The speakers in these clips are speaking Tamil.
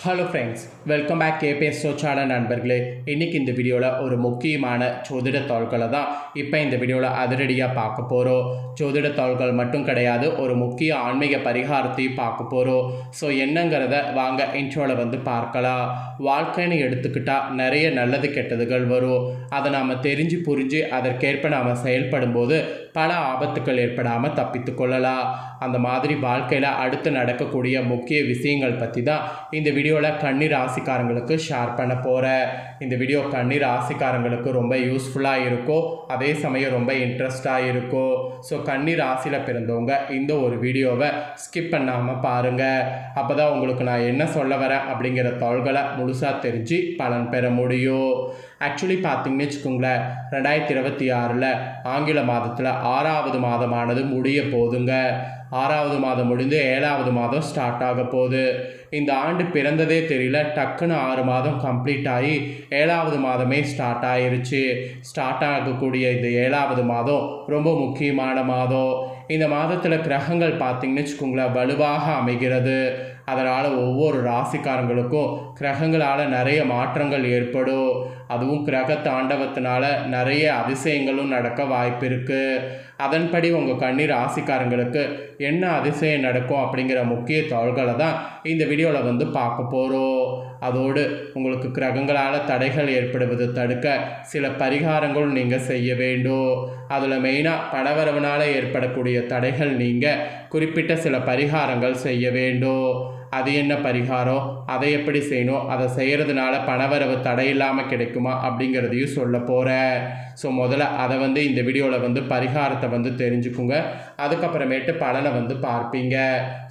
Hello friends, welcome back KPS சோச்சான நண்பர்களே. இன்றைக்கி இந்த வீடியோவில் ஒரு முக்கியமான ஜோதிட தாள்களை தான் இப்போ இந்த வீடியோவில் அதிரடியாக பார்க்க போகிறோம். ஜோதிட தாள்கள் மட்டும் கிடையாது, ஒரு முக்கிய ஆன்மீக பரிகாரத்தையும் பார்க்க போகிறோம். ஸோ என்னங்கிறத வாங்க இன்ட்ரோவில் பார்க்கலாம். வாழ்க்கைன்னு எடுத்துக்கிட்டால் நிறைய நல்லது கெட்டதுகள் வரும். அதை நாம் தெரிஞ்சு புரிஞ்சு அதற்கேற்ப நாம் செயல்படும்போது பல ஆபத்துக்கள் ஏற்படாமல் தப்பித்து கொள்ளலாம். அந்த மாதிரி வாழ்க்கையில் அடுத்து நடக்கக்கூடிய முக்கிய விஷயங்கள் பற்றி தான் இந்த வீடியோவில் கன்னி ராசிக்காரங்களுக்கு ஷேர் பண்ண போகிறேன். இந்த வீடியோ கன்னி ராசிக்காரங்களுக்கு ரொம்ப யூஸ்ஃபுல்லாக இருக்கும், அதே சமயம் ரொம்ப இன்ட்ரெஸ்டாக இருக்கும். ஸோ கன்னி ராசியில் பிறந்தவங்க இந்த ஒரு வீடியோவை ஸ்கிப் பண்ணாமல் பாருங்கள். அப்போ தான் உங்களுக்கு நான் என்ன சொல்ல வரேன் அப்படிங்கிற தாள்களை முழுசாக தெரிஞ்சு பலன் பெற முடியும். ஆக்சுவலி பார்த்தீங்கன்னு வச்சுக்கோங்களேன், 2026 ஆங்கில மாதத்தில் 6வது மாதமானது முடிய போதுங்க. 6வது மாதம் முடிந்து 7வது மாதம் ஸ்டார்ட் ஆக போகுது. இந்த ஆண்டு பிறந்ததே தெரியல, டக்குன்னு 6 மாதம் கம்ப்ளீட் ஆகி 7வது மாதமே ஸ்டார்ட் ஆயிருச்சு. ஸ்டார்ட் ஆகக்கூடிய இந்த 7வது மாதம் ரொம்ப முக்கியமான மாதம். இந்த மாதத்தில் கிரகங்கள் பார்த்திங்கன்னு வச்சுக்கோங்களேன் வலுவாக அமைகிறது. அதனால் ஒவ்வொரு ராசிக்காரங்களுக்கும் கிரகங்களால் நிறைய மாற்றங்கள் ஏற்படும். அதுவும் கிரக தாண்டவத்தினால நிறைய அதிசயங்களும் நடக்க வாய்ப்பு இருக்குது. அதன்படி உங்கள் கன்னி ராசிக்காரங்களுக்கு என்ன அதிசயம் நடக்கும் அப்படிங்கிற முக்கிய தாள்களை தான் இந்த வீடியோவில் பார்க்க போகிறோம். அதோடு உங்களுக்கு கிரகங்களால் தடைகள் ஏற்படுவது தடுக்க சில பரிகாரங்களும் நீங்கள் செய்ய வேண்டும். அதில் மெயினாக பணவரவனால் ஏற்படக்கூடிய தடைகள் நீங்கள் குறிப்பிட்ட சில பரிகாரங்கள் செய்ய வேண்டும். அது என்ன பரிகாரம், அதை எப்படி செய்யணும், அதை செய்கிறதுனால பணவரவு தடையில்லாமல் கிடைக்குமா அப்படிங்கிறதையும் சொல்ல போகிறேன். ஸோ முதல்ல அதை இந்த வீடியோவில் பரிகாரத்தை தெரிஞ்சுக்குங்க. அதுக்கப்புறமேட்டு பலனை பார்ப்பீங்க.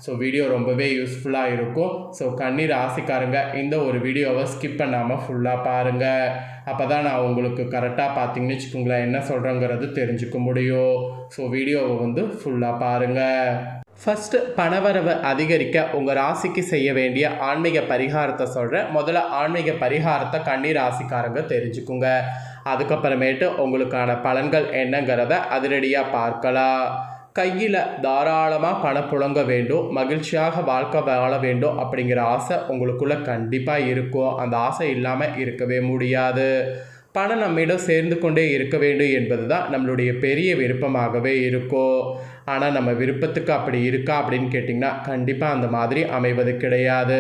ஸோ வீடியோ ரொம்பவே யூஸ்ஃபுல்லாக இருக்கும். ஸோ கன்னி ராசிக்காரங்க இந்த ஒரு வீடியோவை ஸ்கிப் பண்ணாமல் ஃபுல்லாக பாருங்கள். அப்போ தான் நான் உங்களுக்கு கரெக்டாக பார்த்தீங்கன்னு வச்சுக்கோங்களேன் என்ன சொல்கிறேங்கிறது தெரிஞ்சுக்க முடியும். ஸோ வீடியோவை ஃபுல்லாக பாருங்கள். ஃபஸ்ட்டு பணவரவை அதிகரிக்க உங்கள் ராசிக்கு செய்ய வேண்டிய ஆன்மீக பரிகாரத்தை சொல்கிறேன். முதல்ல ஆன்மீக பரிகாரத்தை கன்னி ராசிக்காரங்க தெரிஞ்சுக்குங்க. அதுக்கப்புறமேட்டு உங்களுக்கான பலன்கள் என்னங்கிறத அதிரடியாக பார்க்கலாம். கையில் தாராளமாக பணம் புழங்க வேண்டும், மகிழ்ச்சியாக வாழ்க்கை வாழ வேண்டும் அப்படிங்கிற ஆசை உங்களுக்குள்ளே கண்டிப்பாக இருக்கும். அந்த ஆசை இல்லாமல் இருக்கவே முடியாது. பணம் நம்மிடம் சேர்ந்து கொண்டே இருக்க வேண்டும் என்பது தான் நம்மளுடைய பெரிய விருப்பமாகவே இருக்கும். ஆனால் நம்ம விருப்பத்துக்கு அப்படி இருக்கா அப்படின்னு கேட்டிங்கன்னா கண்டிப்பாக அந்த மாதிரி அமைவது கிடையாது.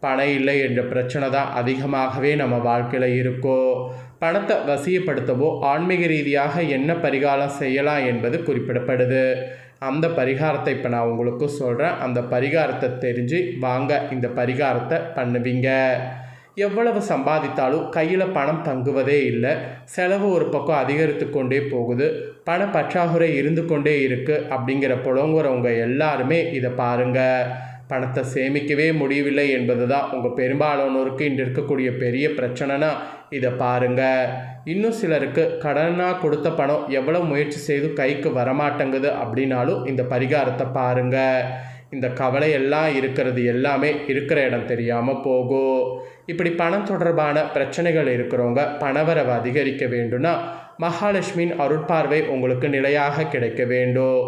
பணம் இல்லை என்ற பிரச்சனை தான் அதிகமாகவே நம்ம வாழ்க்கையில் இருக்கும். பணத்தை வசியப்படுத்தவோ ஆன்மீக ரீதியாக என்ன பரிகாரம் செய்யலாம் என்பது குறிப்பிடப்படுது. அந்த பரிகாரத்தை இப்போ நான் உங்களுக்கு சொல்கிறேன். அந்த பரிகாரத்தை தெரிஞ்சு வாங்க இந்த பரிகாரத்தை பண்ணுவீங்க. எவ்வளவு சம்பாதித்தாலும் கையில் பணம் தங்குவதே இல்லை. செலவு ஒரு பக்கம் அதிகரித்து கொண்டே போகுது. பண பற்றாக்குறை இருந்து கொண்டே இருக்குது அப்படிங்கிற புலங்குறவங்க எல்லாருமே இதை பாருங்கள். பணத்தை சேமிக்கவே முடியவில்லை என்பது தான் உங்கள் பெரும்பாலானோருக்கு இன்று இருக்கக்கூடிய பெரிய பிரச்சனைனா இதை பாருங்கள். இன்னும் சிலருக்கு கடனாக கொடுத்த பணம் எவ்வளோ முயற்சி செய்து கைக்கு வரமாட்டேங்குது அப்படின்னாலும் இந்த பரிகாரத்தை பாருங்கள். இந்த கவலையெல்லாம் இருக்கிறது எல்லாமே இருக்கிற இடம் தெரியாமல் போகும். இப்படி பணம் தொடர்பான பிரச்சனைகள் இருக்கிறவங்க பணவரவை அதிகரிக்க வேண்டும்னா மகாலட்சுமியின் அருட்பார்வை உங்களுக்கு நிலையாக கிடைக்க வேண்டும்.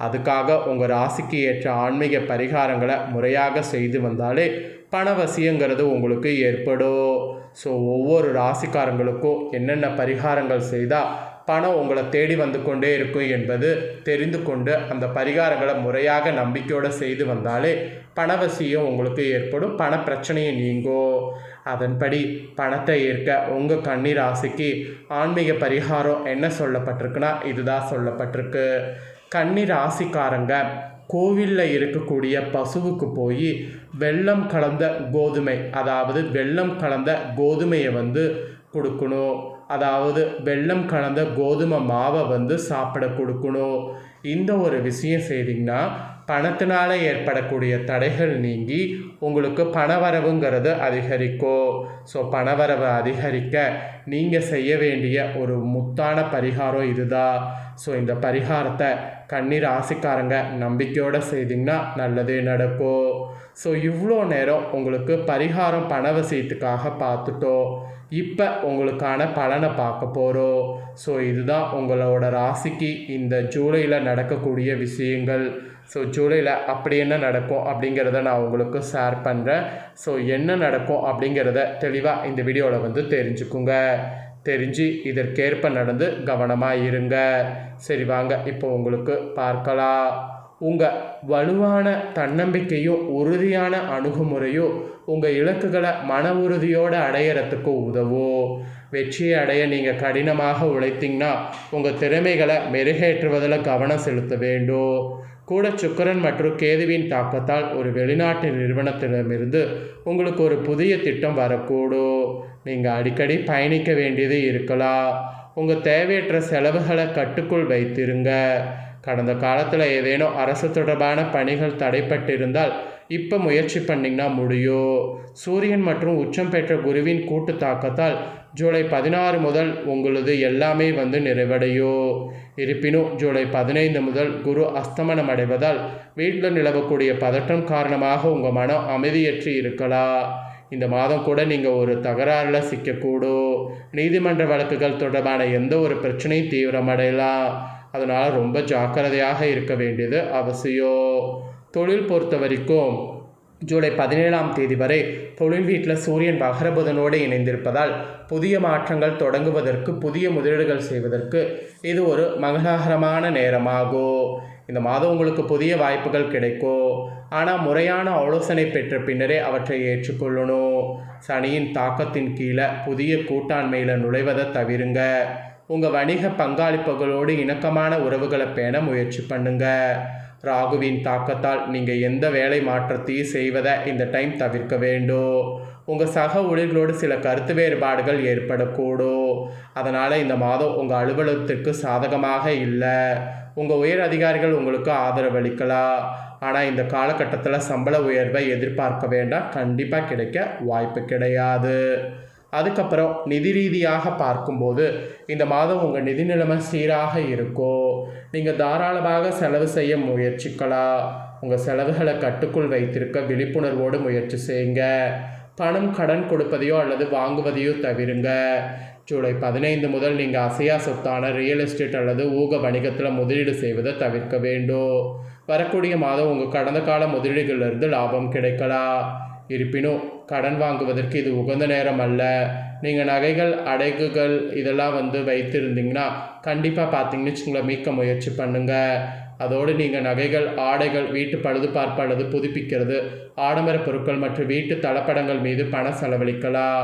அதுக்காக உங்கள் ராசிக்கு ஏற்ற ஆன்மீக பரிகாரங்களை முறையாக செய்து வந்தாலே பணவசியங்கிறது உங்களுக்கு ஏற்படும். ஸோ ஒவ்வொரு ராசிக்காரங்களுக்கும் என்னென்ன பரிகாரங்கள் செய்தால் பணம் உங்களை தேடி வந்து கொண்டே இருக்கும் என்பது தெரிந்து கொண்டு அந்த பரிகாரங்களை முறையாக நம்பிக்கையோடு செய்து வந்தாலே பணவசியம் உங்களுக்கு ஏற்படும், பண பிரச்சனையை நீங்கும். அதன்படி பணத்தை ஏற்க உங்கள் கன்னி ராசிக்கு ஆன்மீக பரிகாரம் என்ன சொல்லப்பட்டிருக்குன்னா இதுதான் சொல்லப்பட்டிருக்கு. கன்னி ராசிக்காரங்க கோவிலில் இருக்கக்கூடிய பசுவுக்கு போய் வெல்லம் கலந்த கோதுமை, அதாவது வெல்லம் கலந்த கோதுமையை கொடுக்கணும். அதாவது வெல்லம் கலந்த கோதுமை மாவை சாப்பிட கொடுக்கணும். இந்த ஒரு விஷயம் செய்திங்கன்னா பணத்தினால ஏற்படக்கூடிய தடைகள் நீங்கி உங்களுக்கு பணவரவுங்கிறது அதிகரிக்கும். ஸோ பணவரவை அதிகரிக்க நீங்கள் செய்ய வேண்டிய ஒரு முத்தான பரிகாரம் இதுதான். ஸோ இந்த பரிகாரத்தை கன்னி ராசிக்காரங்க நம்பிக்கையோடு செய்திங்கன்னா நல்லதே நடக்கும். ஸோ இவ்வளோ நேரம் உங்களுக்கு பரிகாரம் பணவசியத்துக்காக பார்த்துட்டோம். இப்போ உங்களுக்கான பலனை பார்க்க போகிறோம். ஸோ இதுதான் உங்களோட ராசிக்கு இந்த ஜூலையில் நடக்கக்கூடிய விஷயங்கள். ஸோ ஜூலையில் அப்படி என்ன நடக்கும் அப்படிங்கிறத நான் உங்களுக்கு ஷேர் பண்ணுறேன். ஸோ என்ன நடக்கும் அப்படிங்கிறத தெளிவாக இந்த வீடியோவில் வந்து தெரிஞ்சுக்குங்க. தெரிஞ்சு இதற்கேற்ப நடந்து கவனமாக இருங்க. சரி வாங்க இப்போ உங்களுக்கு பார்க்கலாம். உங்கள் வலுவான தன்னம்பிக்கையும் உறுதியான அணுகுமுறையும் உங்கள் இலக்குகளை மன உறுதியோடு அடையிறதுக்கு உதவும். வெற்றியை அடைய நீங்கள் கடினமாக உழைத்தீங்கன்னா உங்கள் திறமைகளை மெருகேற்றுவதில் கவனம் செலுத்த வேண்டும். கூட சுக்கிரன் மற்றும் கேதுவின் தாக்கத்தால் ஒரு வெளிநாட்டு நிறுவனத்திடமிருந்து உங்களுக்கு ஒரு புதிய திட்டம் வரக்கூடும். நீங்கள் அடிக்கடி பயணிக்க வேண்டியது இருக்கலாம். உங்கள் தேவையற்ற செலவுகளை கட்டுக்குள் வைத்திருங்க. கடந்த காலத்தில் ஏதேனும் அரசு தொடர்பான பணிகள் தடைப்பட்டிருந்தால் இப்போ முயற்சி பண்ணிங்கன்னா முடியும். சூரியன் மற்றும் உச்சம் பெற்ற குருவின் கூட்டு தாக்கத்தால் ஜூலை 16 முதல் உங்களது எல்லாமே வந்து நிறைவடையும். இருப்பினும் ஜூலை 15 முதல் குரு அஸ்தமனம் அடைவதால் வீட்டில் நிலவக்கூடிய பதட்டம் காரணமாக உங்கள் மனம் அமைதியற்று இருக்கலாம். இந்த மாதம் கூட நீங்கள் ஒரு தகராறில் சிக்கக்கூடும். நீதிமன்ற வழக்குகள் தொடர்பான எந்த ஒரு பிரச்சனையும் தீவிரமடையலாம். அதனால் ரொம்ப ஜாக்கிரதையாக இருக்க வேண்டியது அவசியம். தொழில் பொறுத்த வரைக்கும் ஜூலை 17ஆம் தேதி வரை தொழில் வீட்டில் சூரியன் வக்ரபுதனோடு இணைந்திருப்பதால் புதிய மாற்றங்கள் தொடங்குவதற்கு புதிய முதலீடுகள் செய்வதற்கு இது ஒரு மங்களகரமான நேரமாகும். இந்த மாதம் உங்களுக்கு புதிய வாய்ப்புகள் கிடைக்கும். ஆனால் முறையான ஆலோசனை பெற்ற பின்னரே அவற்றை ஏற்றுக்கொள்ளணும். சனியின் தாக்கத்தின் கீழே புதிய கூட்டாண்மையில் நுழைவதை தவிருங்க. உங்கள் வணிக பங்காளிப்புகளோடு இணக்கமான உறவுகளை பேண முயற்சி பண்ணுங்க. ராகுவின் தாக்கத்தால் நீங்கள் எந்த வேலை மாற்றத்தையும் செய்வதை இந்த டைம் தவிர்க்க வேண்டும். உங்கள் சக ஊழியர்களோடு சில கருத்து வேறுபாடுகள் ஏற்படக்கூடும். அதனால் இந்த மாதம் உங்கள் அலுவலகத்திற்கு சாதகமாக இல்லை. உங்கள் உயர் அதிகாரிகள் உங்களுக்கு ஆதரவளிக்கலாம். ஆனால் இந்த காலகட்டத்தில் சம்பள உயர்வை எதிர்பார்க்க வேண்டாம். கண்டிப்பாக கிடைக்க வாய்ப்பு கிடையாது. அதுக்கப்புறம் நிதி ரீதியாக பார்க்கும்போது இந்த மாதம் உங்கள் நிதி நிலைமை சீராக இருக்கும். நீங்கள் தாராளமாக செலவு செய்ய முயற்சிக்கலாம். உங்கள் செலவுகளை கட்டுக்குள் வைத்திருக்க விழிப்புணர்வோடு முயற்சி செய்யுங்க. பணம் கடன் கொடுப்பதையோ அல்லது வாங்குவதையோ தவிருங்க. ஜூலை 15 முதல் நீங்கள் அசையா சொத்தான ரியல் எஸ்டேட் அல்லது ஊக வணிகத்தில் முதலீடு செய்வதை தவிர்க்க வேண்டும். வரக்கூடிய மாதம் உங்கள் கடந்த கால முதலீடுகளிலிருந்து லாபம் கிடைக்கலாம். இருப்பினும் கடன் வாங்குவதற்கு இது உகந்த நேரம் அல்ல. நீங்கள் நகைகள் அடகுகள் இதெல்லாம் வந்து வைத்திருந்தீங்கன்னா கண்டிப்பாக பார்த்தீங்கன்னு வச்சுங்களேன் மீட்க முயற்சி பண்ணுங்கள். அதோடு நீங்கள் நகைகள் ஆடைகள் வீட்டு பழுதுபார்ப்பு அல்லது புதுப்பிக்கிறது ஆடம்பர பொருட்கள் மற்றும் வீட்டு தளப்படங்கள் மீது பணம் செலவழிக்கலாம்.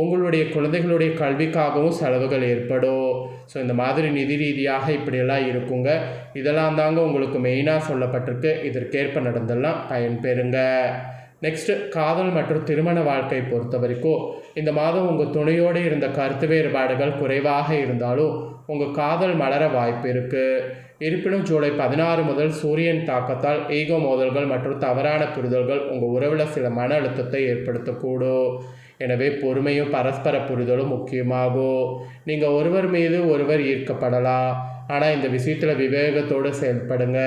உங்களுடைய குழந்தைகளுடைய கல்விக்காகவும் செலவுகள் ஏற்படும். ஸோ இந்த மாதிரி நிதி ரீதியாக இப்படியெல்லாம் இருக்குங்க. இதெல்லாம் தாங்க உங்களுக்கு மெயினாக சொல்லப்பட்டிருக்கு. இதற்கேற்ப நடந்தெல்லாம் பயன்பெறுங்க. நெக்ஸ்ட்டு காதல் மற்றும் திருமண வாழ்க்கை பொறுத்த வரைக்கும் இந்த மாதம் உங்கள் துணையோடு இருந்த கருத்து வேறுபாடுகள் குறைவாக இருந்தாலும் உங்கள் காதல் மலர வாய்ப்பு இருக்குது. இருப்பினும் ஜூலை 16 முதல் சூரியன் தாக்கத்தால் ஈகோ மோதல்கள் மற்றும் தவறான புரிதல்கள் உங்கள் உறவில் சில மன அழுத்தத்தை ஏற்படுத்தக்கூடும். எனவே பொறுமையும் பரஸ்பர புரிதலும் முக்கியமாகும். நீங்கள் ஒருவர் மீது ஒருவர் ஈர்க்கப்படலாம். ஆனால் இந்த விஷயத்தில் விவேகத்தோடு செயல்படுங்க.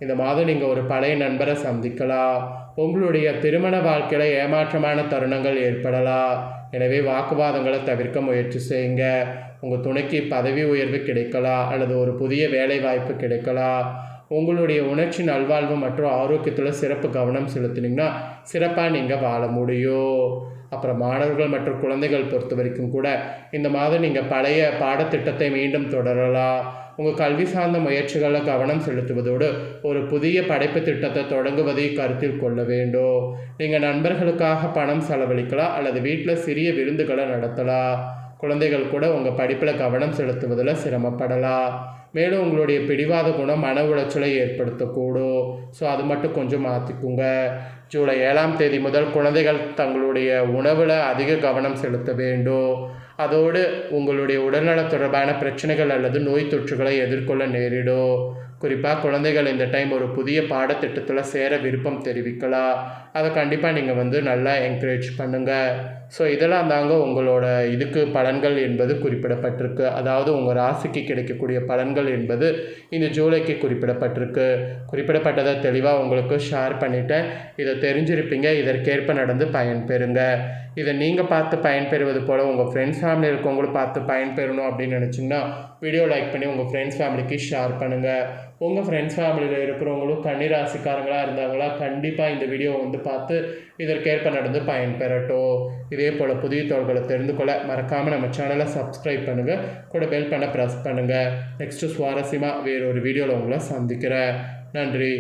இந்த மாதம் நீங்கள் ஒரு பழைய நண்பரை சந்திக்கலாம். உங்களுடைய திருமண வாழ்க்கையில் ஏமாற்றமான தருணங்கள் ஏற்படலாம். எனவே வாக்குவாதங்களை தவிர்க்க முயற்சி செய்யுங்க. உங்கள் துணைக்கு பதவி உயர்வு கிடைக்கலாம் அல்லது ஒரு புதிய வேலை வாய்ப்பு கிடைக்கலாம். உங்களுடைய உணர்ச்சி நல்வாழ்வு மற்றும் ஆரோக்கியத்தில் சிறப்பு கவனம் செலுத்தினீங்கன்னா சிறப்பாக நீங்கள் வாழ முடியும். அப்புறம் மாணவர்கள் மற்றும் குழந்தைகள் பொறுத்த வரைக்கும் கூட இந்த மாதம் நீங்கள் பழைய பாடத்திட்டத்தை மீண்டும் தொடரலாம். உங்கள் கல்வி சார்ந்த முயற்சிகளில் கவனம் செலுத்துவதோடு ஒரு புதிய படைப்பு திட்டத்தை தொடங்குவதை கருத்தில் கொள்ள வேண்டும். நீங்கள் நண்பர்களுக்காக பணம் செலவழிக்கலாம் அல்லது வீட்டில் சிறிய விருந்துகளை நடத்தலாம். குழந்தைகள் கூட உங்கள் படிப்பில் கவனம் செலுத்துவதில் சிரமப்படலாம். மேலும் உங்களுடைய பிடிவாத குணம் மன உளைச்சலை ஏற்படுத்தக்கூடும். ஸோ அது மட்டும் கொஞ்சம் மாற்றிக்குங்க. ஜூலை 7ஆம் தேதி முதல் குழந்தைகள் தங்களுடைய உணவில் அதிக கவனம் செலுத்த வேண்டும். அதோடு உங்களுடைய உடல்நல தொடர்பான பிரச்சனைகள் அல்லது நோய் தொற்றுகளை எதிர்கொள்ள நேரிடும். குறிப்பாக குழந்தைகள் இந்த டைம் ஒரு புதிய பாடத்திட்டத்தில் சேர விருப்பம் தெரிவிக்கலாம். அதை கண்டிப்பாக நீங்கள் நல்லா என்கரேஜ் பண்ணுங்கள். ஸோ இதெல்லாம் தாங்க உங்களோட இதுக்கு பலன்கள் என்பது குறிப்பிடப்பட்டிருக்கு. அதாவது உங்கள் ராசிக்கு கிடைக்கக்கூடிய பலன்கள் என்பது இந்த ஜூலைக்கு குறிப்பிடப்பட்டிருக்கு. குறிப்பிடப்பட்டதை தெளிவாக உங்களுக்கு ஷேர் பண்ணிட்டேன். இதை தெரிஞ்சிருப்பீங்க. இதற்கேற்ப நடந்து பயன்பெறுங்க. இதை நீங்கள் பார்த்து பயன்பெறுவது போல் உங்கள் ஃப்ரெண்ட்ஸ் ஃபேமிலி இருக்கவங்களும் பார்த்து பயன்பெறணும் அப்படின்னு நினச்சிங்கன்னா வீடியோ லைக் பண்ணி உங்கள் ஃப்ரெண்ட்ஸ் ஃபேமிலிக்கு ஷேர் பண்ணுங்கள். உங்கள் ஃப்ரெண்ட்ஸ் ஃபேமிலியில் இருக்கிறவங்களும் கன்னிராசிக்காரங்களாக இருந்தாங்களா கண்டிப்பாக இந்த வீடியோ வந்து பார்த்து இதற்கேற்ப நடந்து பயன்பெறட்டும். இதே போல் புதிய தகவல்களை தெரிந்து கொள்ள மறக்காமல் நம்ம சேனலை சப்ஸ்கிரைப் பண்ணுங்கள், கூட பெல் பண்ண ப்ரெஸ் பண்ணுங்கள். நெக்ஸ்ட்டு சுவாரஸ்யமாக வேறொரு வீடியோவில் உங்களை சந்திக்கிறேன். நன்றி.